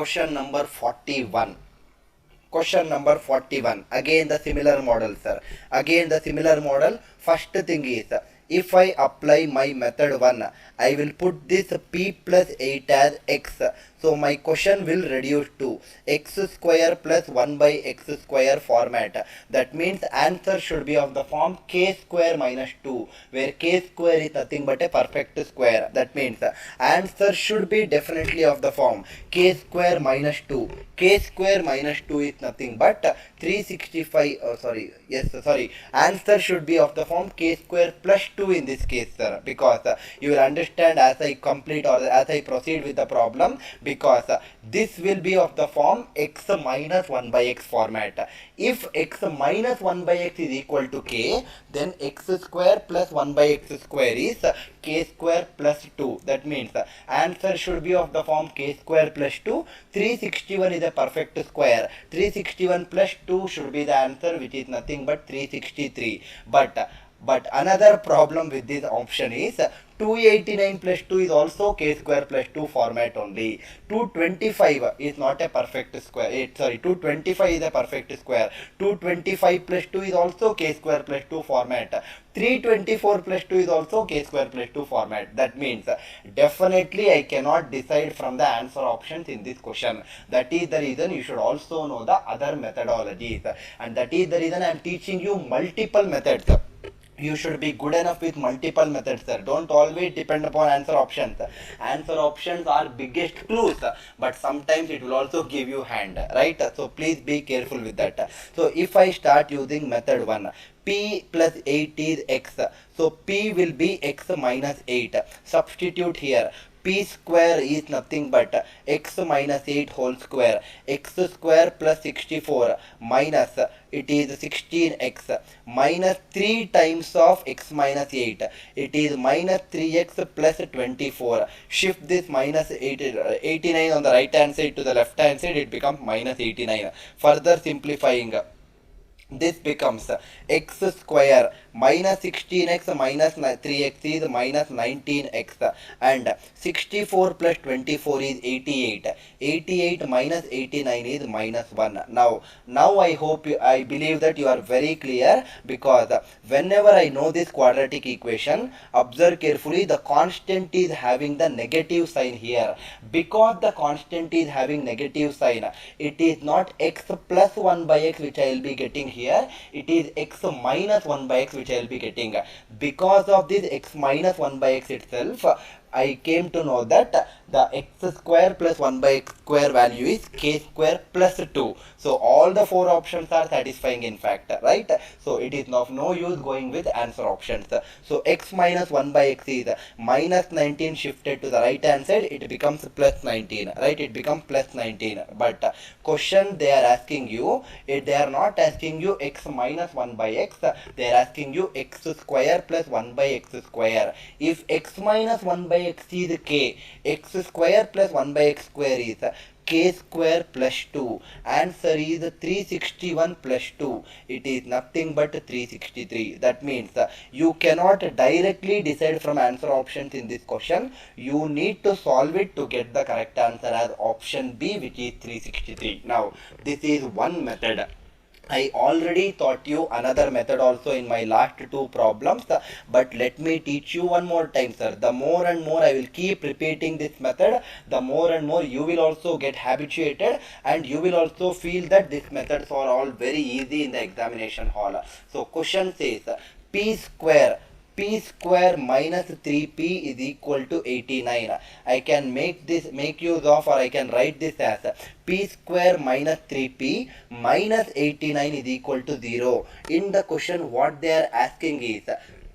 question number 41. Question number 41. Again the similar model, sir. Again the similar model. First thing is, if I apply my method 1, I will put this p plus 8 as x. So my question will reduce to x square plus 1 by x square format. That means answer should be of the form k square minus 2, where k square is nothing but a perfect square. That means answer should be definitely of the form k square minus 2. K square minus 2 is nothing but 365. Answer should be of the form k square plus 2 in this case, sir, because you will understand as I complete or as I proceed with the problem, because this will be of the form x minus 1 by x format. If x minus 1 by x is equal to k, then x square plus 1 by x square is k square plus 2. That means answer should be of the form k square plus 2. 361 is a perfect square. 361 plus 2 should be the answer, which is nothing but 363. But another problem with this option is 289 plus 2 is also k square plus 2 format only. 225 is not a perfect square. 225 is a perfect square. 225 plus 2 is also k square plus 2 format. 324 plus 2 is also k square plus 2 format. That means definitely I cannot decide from the answer options in this question. That is the reason you should also know the other methodologies, and that is the reason I am teaching you multiple methods. You should be good enough with multiple methods, sir. Don't always depend upon answer options. Answer options are biggest clues, but sometimes it will also give you hand, right? So please be careful with that. So if I start using method 1, p plus 8 is x, so p will be x minus 8. Substitute here. P square is nothing but x minus 8 whole square. X square plus 64 minus, it is 16x, minus 3 times of x minus 8. It is minus 3x plus 24. Shift this minus 89 on the right hand side to the left hand side, it becomes minus 89. Further simplifying, this becomes x square minus 16x minus 3x is minus 19x, and 64 plus 24 is 88. 88 minus 89 is minus 1. Now I believe that you are very clear, because whenever I know this quadratic equation, observe carefully, the constant is having the negative sign here. Because the constant is having negative sign, it is not x plus 1 by x which I will be getting here, it is x minus 1 by x which I will be getting. Because of this x minus 1 by x itself, I came to know that the x square plus 1 by x square value is k square plus 2. So all the 4 options are satisfying in fact, right? So it is of no use going with answer options. So x minus 1 by x is minus 19 shifted to the right hand side, it becomes plus 19, right? It becomes plus 19. But question they are asking you, they are not asking you x minus 1 by x, they are asking you x square plus 1 by x square. If x minus 1 by x is k, x square plus 1 by x square is k square plus 2. Answer is 361 plus 2. It is nothing but 363. That means you cannot directly decide from answer options in this question. You need to solve it to get the correct answer as option B, which is 363. Now this is one method. I already taught you another method also in my last 2 problems, but let me teach you one more time, sir. The more and more I will keep repeating this method, the more and more you will also get habituated, and you will also feel that these methods are all very easy in the examination hall. So question says p square minus 3p is equal to 89. I can make use of, or I can write this as p square minus 3p minus 89 is equal to 0. In the question what they are asking is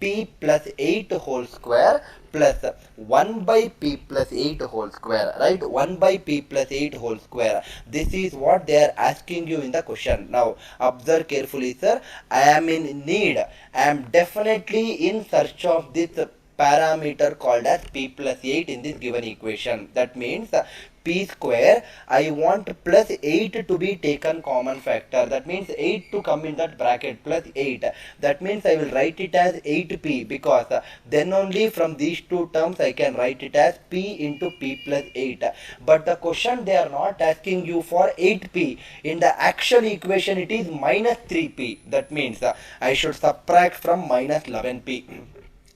p plus 8 whole square plus 1 by p plus 8 whole square, right? 1 by p plus 8 whole square. This is what they are asking you in the question. Now observe carefully, sir. I am in need, I am definitely in search of this parameter called as p plus 8 in this given equation. That means p square, I want plus 8 to be taken common factor. That means 8 to come in that bracket plus 8. That means I will write it as 8p, because then only from these two terms I can write it as p into p plus 8. But the question, they are not asking you for 8p. In the actual equation it is minus 3p. That means I should subtract from minus 11p.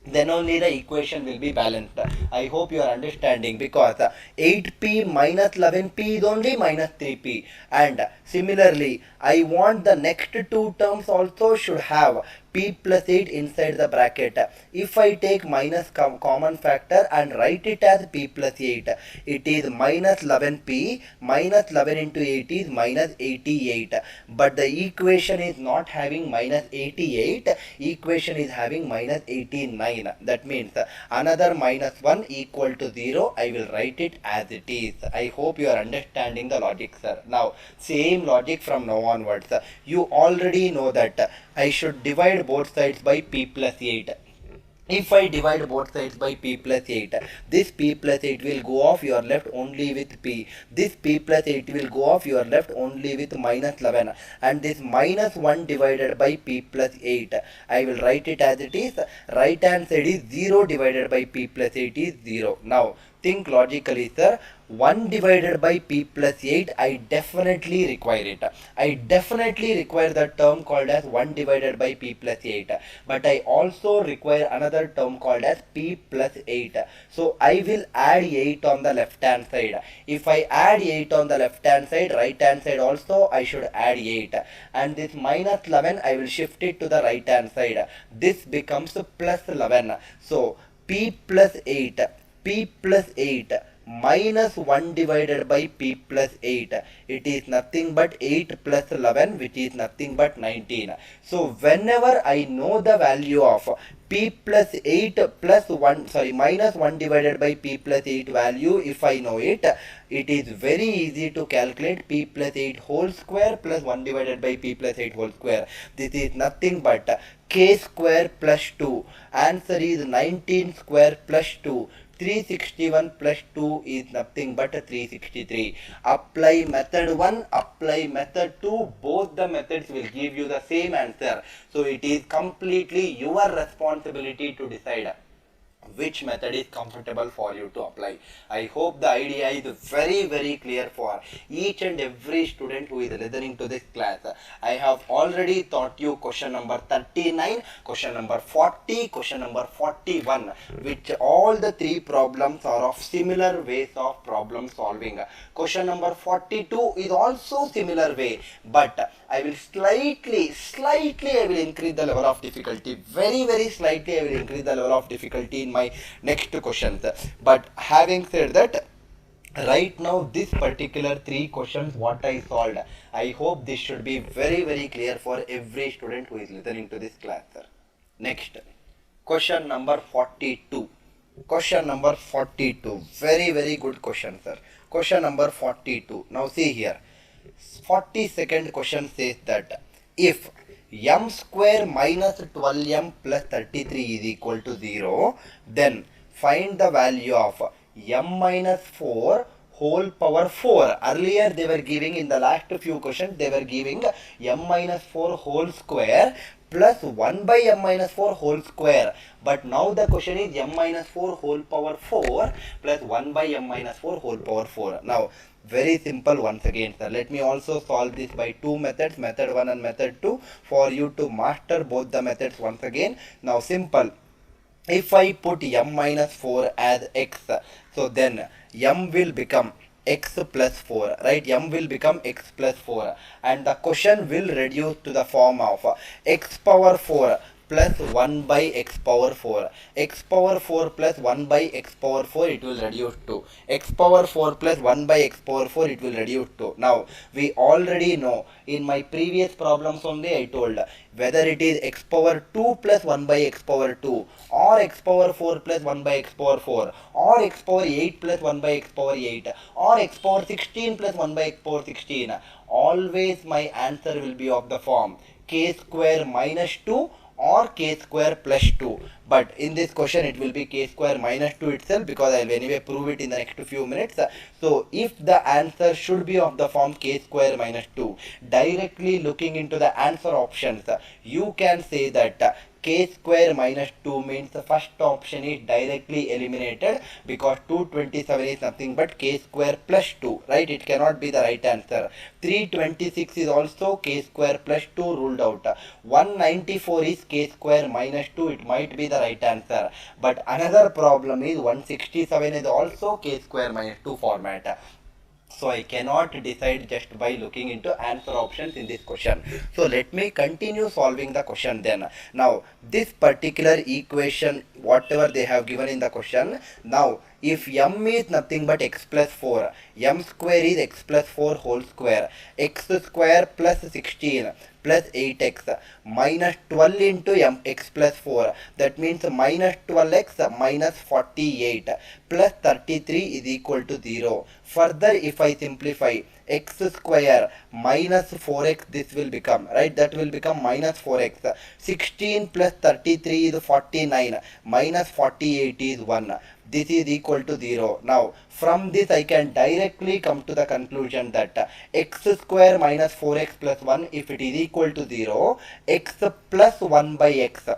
Then only the equation will be balanced. I hope you are understanding, because 8p minus 11p is only minus 3p. And similarly, I want the next two terms also should have p plus 8 inside the bracket. If I take minus common factor and write it as p plus 8, it is minus 11p. Minus 11 into 8 is minus 88. But the equation is not having minus 88. Equation is having minus 89. That means another minus 1 equal to 0. I will write it as it is. I hope you are understanding the logic, sir. Now, same logic from now onwards. You already know that I should divide both sides by p plus 8. If I divide both sides by p plus 8, this p plus 8 will go off, you are left only with p. This p plus 8 will go off, you are left only with minus 11. And this minus 1 divided by p plus 8, I will write it as it is. Right hand side is 0 divided by p plus 8 is 0. Now, think logically, sir. 1 divided by p plus 8, I definitely require it. I definitely require the term called as 1 divided by p plus 8. But I also require another term called as p plus 8. So I will add 8 on the left hand side. If I add 8 on the left hand side, right hand side also I should add 8. And this minus 11, I will shift it to the right hand side. This becomes plus 11. So p plus 8. P plus 8 minus 1 divided by p plus 8. It is nothing but 8 plus 11, which is nothing but 19. So whenever I know the value of p plus 8 plus 1, minus 1 divided by p plus 8 value, if I know it, it is very easy to calculate p plus 8 whole square plus 1 divided by p plus 8 whole square. This is nothing but k square plus 2. Answer is 19 square plus 2. 361 plus 2 is nothing but 363. Apply method 1, apply method 2. Both the methods will give you the same answer. So it is completely your responsibility to decide which method is comfortable for you to apply. I hope the idea is very clear for each and every student who is listening to this class. I have already taught you question number 39, question number 40, question number 41, which all the three problems are of similar ways of problem solving. Question number 42 is also similar way, but I will slightly I will increase the level of difficulty. Very slightly I will increase the level of difficulty in my next questions. But having said that, right now this particular three questions what I solved, I hope this should be very clear for every student who is listening to this class, sir. Next, question number 42. Question number 42. Very good question, sir. Question number 42. Now see here. 42nd question says that if m square minus 12m plus 33 is equal to 0, then find the value of m minus 4 whole power 4. Earlier they were giving, in the last few questions, they were giving m minus 4 whole square plus 1 by m minus 4 whole square. But now the question is m minus 4 whole power 4 plus 1 by m minus 4 whole power 4. Now, very simple once again, sir. Let me also solve this by two methods, method 1 and method 2, for you to master both the methods once again. Now, simple. If I put m minus 4 as x, so then m will become x plus 4, right? M will become x plus 4, and the question will reduce to the form of x power 4 plus 1 by x power 4. X power 4 plus 1 by x power 4, it will reduce to x power 4 plus 1 by x power 4, it will reduce to. Now, we already know, in my previous problems only I told, whether it is x power 2 plus 1 by x power 2, or x power 4 plus 1 by x power 4, or x power 8 plus 1 by x power 8, or x power 16 plus 1 by x power 16, always my answer will be of the form k square minus 2 or k square plus 2. but in this question it will be k square minus 2 itself, because I will anyway prove it in the next few minutes. So if the answer should be of the form k square minus 2, directly looking into the answer options, you can say that k square minus 2 means the first option is directly eliminated, because 227 is nothing but k square plus 2, right? It cannot be the right answer. 326 is also k square plus 2, ruled out. 194 is k square minus 2, it might be the right answer. But another problem is 167 is also k square minus 2 format. So I cannot decide just by looking into answer options in this question. So let me continue solving the question then. Now this particular equation, whatever they have given in the question, now if m is nothing but x plus 4, m square is x plus 4 whole square, x square plus 16 plus 8x minus 12 into m x plus 4, that means minus 12x minus 48 plus 33 is equal to 0. Further, if I simplify, x square minus 4x, this will become, right, that will become minus 4x. 16 plus 33 is 49, minus 48 is 1. This is equal to 0. Now from this I can directly come to the conclusion that x square minus 4x plus 1, if it is equal to 0, x plus 1 by x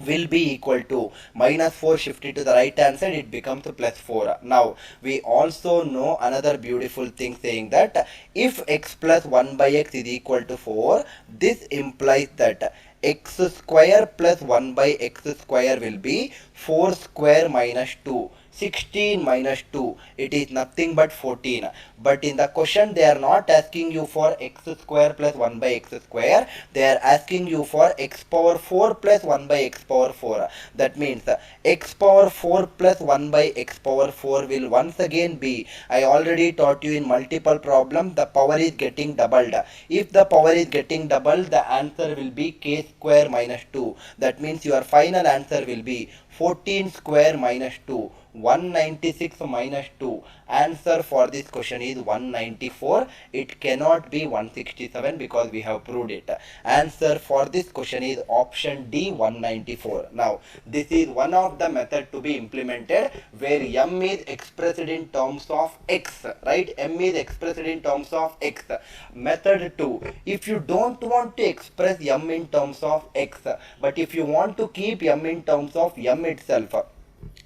will be equal to minus 4 shifted to the right hand side, it becomes plus 4. Now we also know another beautiful thing, saying that if x plus 1 by x is equal to 4, this implies that x square plus 1 by x square will be 4 square minus 2. 16 minus 2, it is nothing but 14. But in the question they are not asking you for x square plus 1 by x square, they are asking you for x power 4 plus 1 by x power 4. That means x power 4 plus 1 by x power 4 will once again be, I already taught you in multiple problems, the power is getting doubled. If the power is getting doubled, the answer will be k square minus 2. That means your final answer will be 14 square minus 2. 196 minus 2. Answer for this question is 194. It cannot be 167 because we have proved it. Answer for this question is option D, 194. Now this is one of the method to be implemented where m is expressed in terms of x, right? M is expressed in terms of x. Method 2, if you don't want to express m in terms of x, but if you want to keep m in terms of m itself,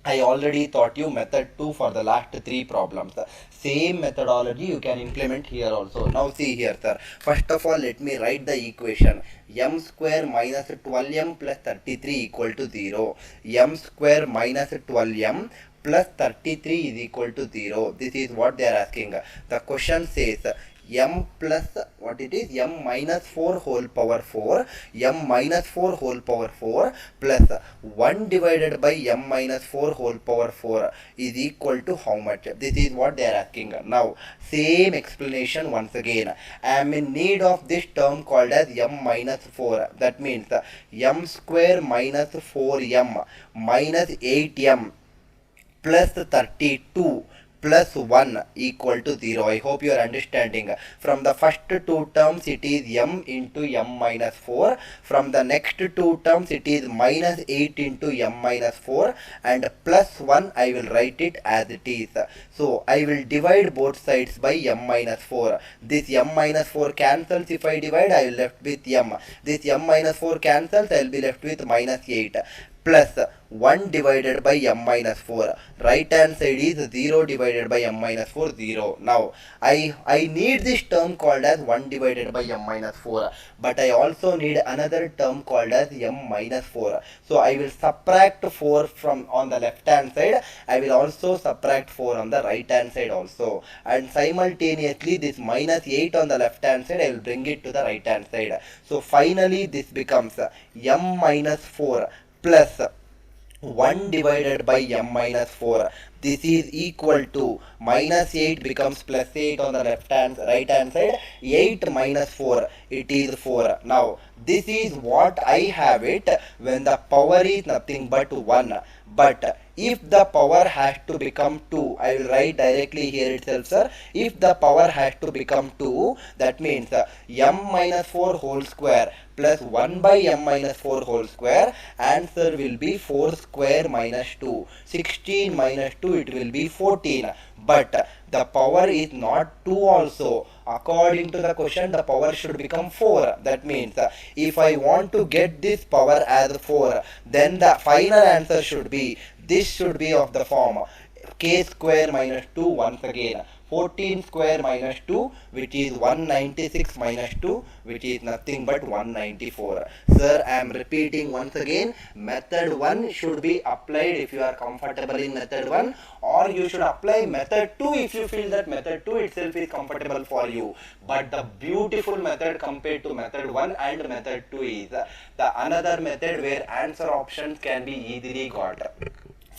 I already taught you method 2 for the last 3 problems. Same methodology you can implement here also. Now see here, sir. First of all, let me write the equation. M square minus 12m plus 33 equal to 0. M square minus 12m plus 33 is equal to 0. This is what they are asking. The question says m plus, what it is, m minus 4 whole power 4, m minus 4 whole power 4 plus 1 divided by m minus 4 whole power 4 is equal to how much? This is what they are asking. Now same explanation once again. I am in need of this term called as m minus 4. That means m square minus 4m minus 8m plus 32 plus 1 equal to 0. I hope you are understanding. From the first two terms it is m into m minus 4. From the next two terms it is minus 8 into m minus 4 and plus 1. I will write it as it is. So I will divide both sides by m minus 4. This m minus 4 cancels. If I divide, I will left with m. This m minus 4 cancels. I will be left with minus 8 plus 1 divided by m minus 4. Right hand side is 0 divided by m minus 4, 0. Now I need this term called as 1 divided by m minus 4, but I also need another term called as m minus 4. So I will subtract 4 from on the left hand side. I will also subtract 4 on the right hand side also, and simultaneously this minus 8 on the left hand side I will bring it to the right hand side. So finally this becomes m minus 4 plus 1 divided by m minus 4. This is equal to minus 8 becomes plus 8 on the right hand side. 8 minus 4, it is 4. Now this is what I have it when the power is nothing but 1. But if the power has to become 2, I will write directly here itself, sir. If the power has to become 2, that means m minus 4 whole square plus 1 by m minus 4 whole square, answer will be 4 square minus 2. 16 minus 2, it will be 14. But the power is not 2 also. According to the question, the power should become 4. That means if I want to get this power as 4, then the final answer should be, this should be of the form k square minus 2 once again. 14 square minus 2, which is 196 minus 2, which is nothing but 194. Sir, I am repeating once again, method 1 should be applied if you are comfortable in method 1, or you should apply method 2 if you feel that method 2 itself is comfortable for you. But the beautiful method compared to method 1 and method 2 is the another method where answer options can be easily got.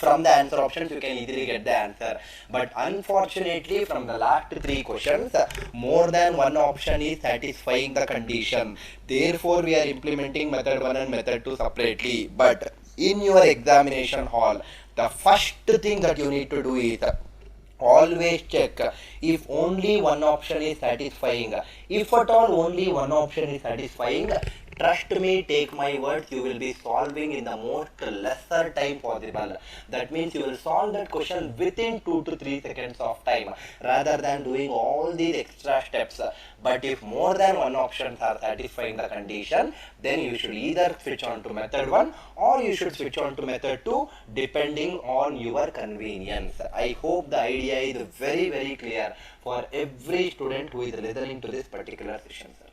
From the answer options, you can easily get the answer. But unfortunately, from the last 3 questions, more than one option is satisfying the condition. Therefore, we are implementing method 1 and method 2 separately. But in your examination hall, the first thing that you need to do is always check if only one option is satisfying. If at all only one option is satisfying, trust me, take my words, you will be solving in the most lesser time possible. That means you will solve that question within 2 to 3 seconds of time rather than doing all these extra steps. But if more than one options are satisfying the condition, then you should either switch on to method 1 or you should switch on to method 2 depending on your convenience. I hope the idea is very clear for every student who is listening to this particular session, sir.